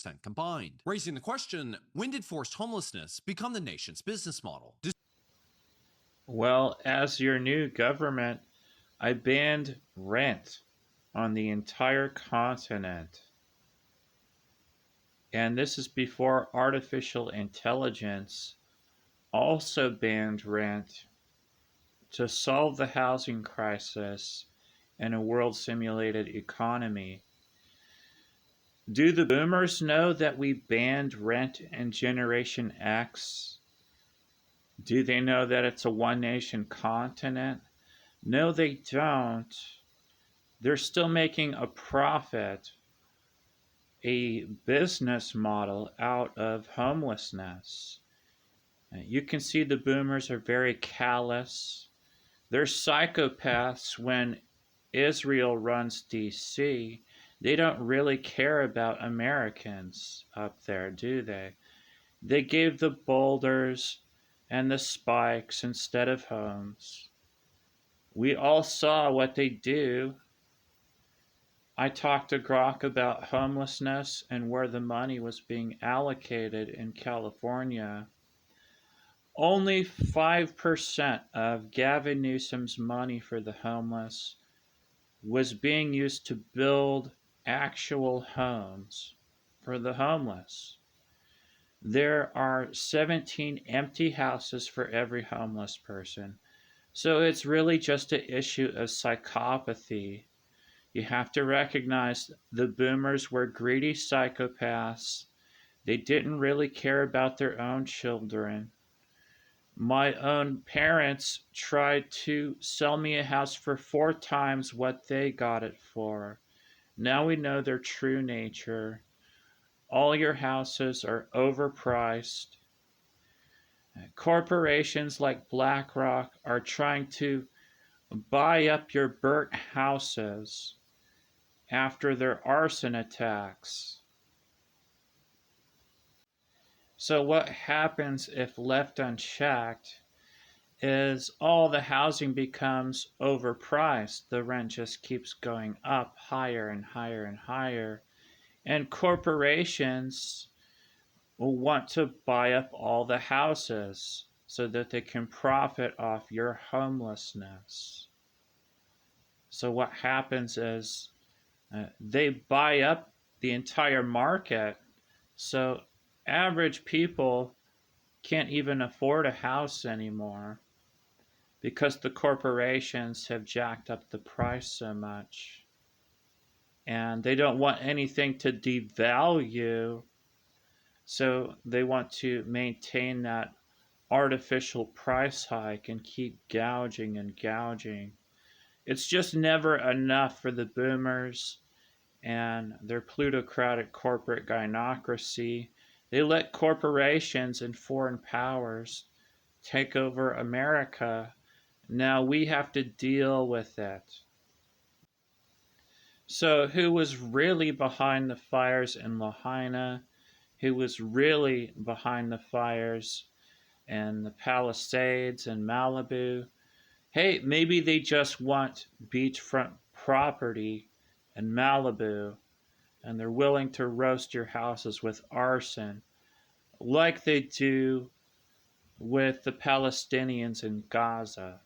10% combined. Raising the question, when did forced homelessness become the nation's business model? Well, as your new government, I banned rent on the entire continent. And this is before artificial intelligence also banned rent to solve the housing crisis in a world simulated economy. Do the boomers know that we banned rent in Generation X? Do they know that it's a one nation continent? No, they don't. They're still making a profit, a business model out of homelessness. You can see the boomers are very callous. They're psychopaths when Israel runs DC. They don't really care about Americans up there, do they? They gave the boulders and the spikes instead of homes. We all saw what they do. I talked to Grok about homelessness and where the money was being allocated in California. Only 5% of Gavin Newsom's money for the homeless was being used to build actual homes for the homeless. There are 17 empty houses for every homeless person. So it's really just an issue of psychopathy. You have to recognize the boomers were greedy psychopaths. They didn't really care about their own children. My own parents tried to sell me a house for 4 times what they got it for. Now we know their true nature. All your houses are overpriced. Corporations like BlackRock are trying to buy up your burnt houses after their arson attacks. So, what happens if left unchecked is all the housing becomes overpriced. The rent just keeps going up higher and higher and higher. And corporations will want to buy up all the houses so that they can profit off your homelessness. So, what happens is they buy up the entire market. So, average people can't even afford a house anymore because the corporations have jacked up the price so much. And they don't want anything to devalue, so they want to maintain that artificial price hike and keep gouging and gouging. It's just never enough for the boomers and their plutocratic corporate gynocracy. They let corporations and foreign powers take over America. Now we have to deal with it. So, who was really behind the fires in Lahaina? Who was really behind the fires in the Palisades and Malibu? Hey, maybe they just want beachfront property in Malibu and they're willing to roast your houses with arson like they do with the Palestinians in Gaza.